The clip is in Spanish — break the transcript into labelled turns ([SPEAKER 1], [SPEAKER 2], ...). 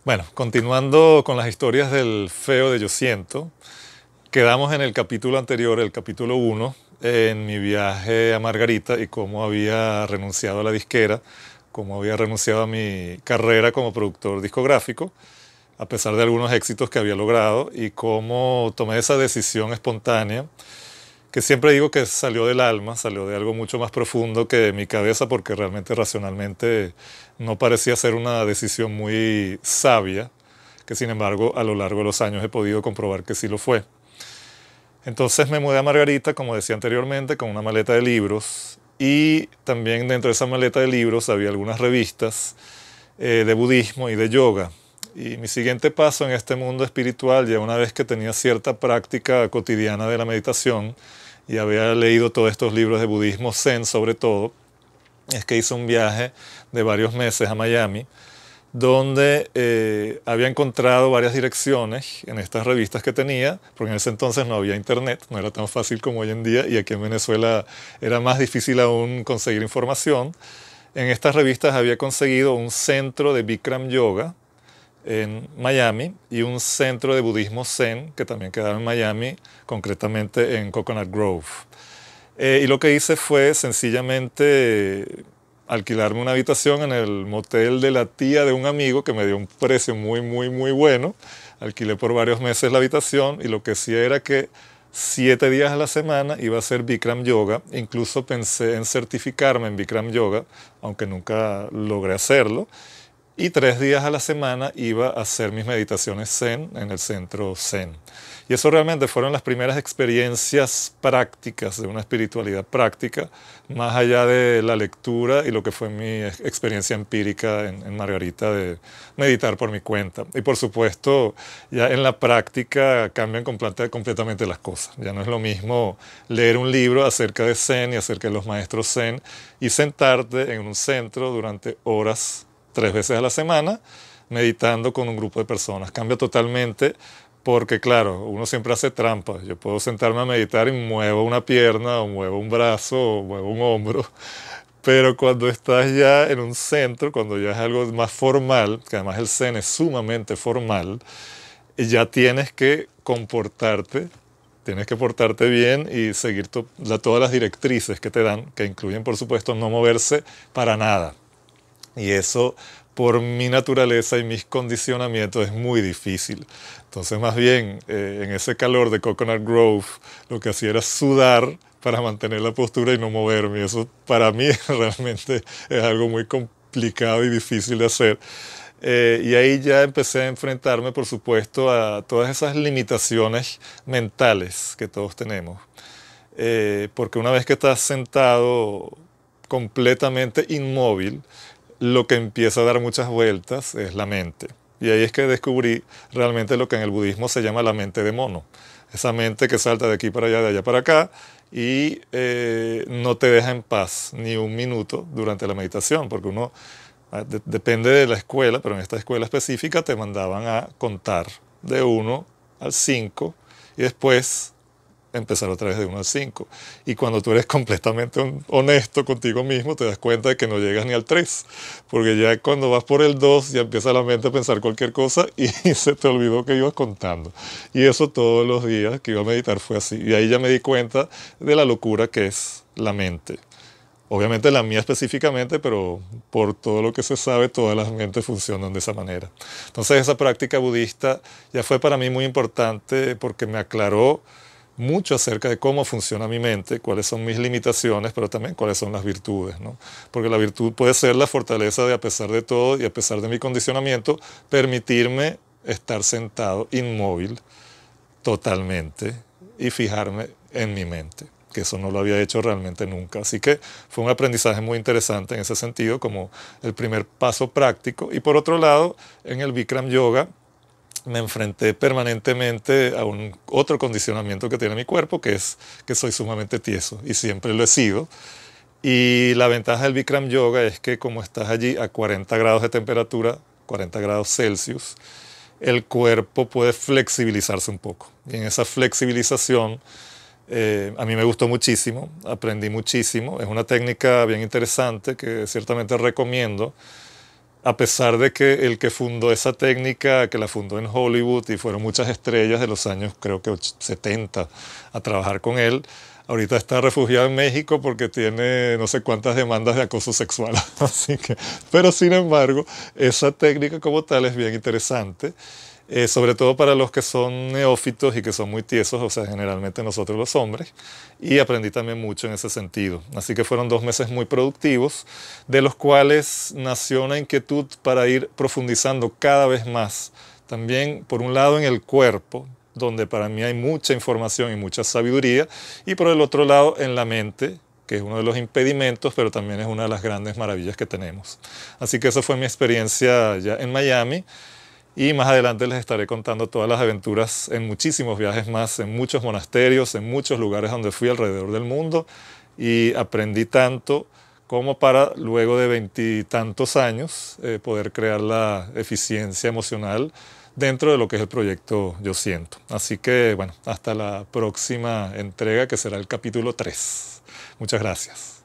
[SPEAKER 1] Bueno, continuando con las historias del feo de Yo Siento, quedamos en el capítulo anterior, el capítulo 1, en mi viaje a Margarita y cómo había renunciado a la disquera, cómo había renunciado a mi carrera como productor discográfico, a pesar de algunos éxitos que había logrado, y cómo tomé esa decisión espontánea que siempre digo que salió del alma, salió de algo mucho más profundo que de mi cabeza, porque realmente racionalmente no parecía ser una decisión muy sabia, que sin embargo a lo largo de los años he podido comprobar que sí lo fue. Entonces me mudé a Margarita, como decía anteriormente, con una maleta de libros, y también dentro de esa maleta de libros había algunas revistas de budismo y de yoga. Y mi siguiente paso en este mundo espiritual, ya una vez que tenía cierta práctica cotidiana de la meditación y había leído todos estos libros de budismo zen sobre todo, es que hice un viaje de varios meses a Miami, donde había encontrado varias direcciones en estas revistas que tenía, porque en ese entonces no había internet, no era tan fácil como hoy en día, y aquí en Venezuela era más difícil aún conseguir información. En estas revistas había conseguido un centro de Bikram Yoga en Miami y un centro de budismo zen que también quedaba en Miami, concretamente en Coconut Grove. Y lo que hice fue sencillamente alquilarme una habitación en el motel de la tía de un amigo que me dio un precio muy bueno. Alquilé por varios meses la habitación y lo que hacía era que 7 días a la semana iba a hacer Bikram Yoga. Incluso pensé en certificarme en Bikram Yoga, aunque nunca logré hacerlo. Y 3 días a la semana iba a hacer mis meditaciones Zen en el centro Zen. Y eso realmente fueron las primeras experiencias prácticas de una espiritualidad práctica, más allá de la lectura y lo que fue mi experiencia empírica en Margarita de meditar por mi cuenta. Y por supuesto, ya en la práctica cambian completamente las cosas. Ya no es lo mismo leer un libro acerca de Zen y acerca de los maestros Zen y sentarte en un centro durante horas 3 veces a la semana, meditando con un grupo de personas. Cambia totalmente porque, claro, uno siempre hace trampas. Yo puedo sentarme a meditar y muevo una pierna, o muevo un brazo, o muevo un hombro. Pero cuando estás ya en un centro, cuando ya es algo más formal, que además el Zen es sumamente formal, ya tienes que portarte bien y seguir todas las directrices que te dan, que incluyen, por supuesto, no moverse para nada. Y eso, por mi naturaleza y mis condicionamientos, es muy difícil. Entonces, más bien, en ese calor de Coconut Grove, lo que hacía era sudar para mantener la postura y no moverme. Y eso para mí realmente es algo muy complicado y difícil de hacer. Y ahí ya empecé a enfrentarme, por supuesto, a todas esas limitaciones mentales que todos tenemos. Porque una vez que estás sentado completamente inmóvil, lo que empieza a dar muchas vueltas es la mente. Y ahí es que descubrí realmente lo que en el budismo se llama la mente de mono. Esa mente que salta de aquí para allá, de allá para acá, y no te deja en paz ni un minuto durante la meditación, porque uno, depende de la escuela, pero en esta escuela específica te mandaban a contar de 1 al 5 y después empezar otra vez de 1 al 5. Y cuando tú eres completamente honesto contigo mismo, te das cuenta de que no llegas ni al 3. Porque ya cuando vas por el 2 ya empieza la mente a pensar cualquier cosa y se te olvidó que ibas contando. Y eso todos los días que iba a meditar fue así. Y ahí ya me di cuenta de la locura que es la mente. Obviamente la mía específicamente, pero por todo lo que se sabe, todas las mentes funcionan de esa manera. Entonces esa práctica budista ya fue para mí muy importante porque me aclaró mucho acerca de cómo funciona mi mente, cuáles son mis limitaciones, pero también cuáles son las virtudes, ¿no? Porque la virtud puede ser la fortaleza de, a pesar de todo y a pesar de mi condicionamiento, permitirme estar sentado inmóvil totalmente y fijarme en mi mente, que eso no lo había hecho realmente nunca. Así que fue un aprendizaje muy interesante en ese sentido, como el primer paso práctico. Y por otro lado, en el Bikram Yoga, me enfrenté permanentemente a un otro condicionamiento que tiene mi cuerpo, que es que soy sumamente tieso y siempre lo he sido. Y la ventaja del Bikram Yoga es que como estás allí a 40 grados de temperatura, 40 grados Celsius, el cuerpo puede flexibilizarse un poco. Y en esa flexibilización a mí me gustó muchísimo, aprendí muchísimo. Es una técnica bien interesante que ciertamente recomiendo a pesar de que el que fundó esa técnica, que la fundó en Hollywood y fueron muchas estrellas de los años creo que 70 a trabajar con él, ahorita está refugiado en México porque tiene no sé cuántas demandas de acoso sexual. Así que, pero sin embargo, esa técnica como tal es bien interesante. Sobre todo para los que son neófitos y que son muy tiesos, o sea, generalmente nosotros los hombres, y aprendí también mucho en ese sentido. Así que fueron 2 meses muy productivos, de los cuales nació una inquietud para ir profundizando cada vez más, también por un lado en el cuerpo, donde para mí hay mucha información y mucha sabiduría, y por el otro lado en la mente, que es uno de los impedimentos, pero también es una de las grandes maravillas que tenemos. Así que esa fue mi experiencia ya en Miami. Y más adelante les estaré contando todas las aventuras en muchísimos viajes más, en muchos monasterios, en muchos lugares donde fui alrededor del mundo y aprendí tanto como para luego de 20 y tantos años poder crear la eficiencia emocional dentro de lo que es el proyecto Yo Siento. Así que bueno, hasta la próxima entrega que será el capítulo 3. Muchas gracias.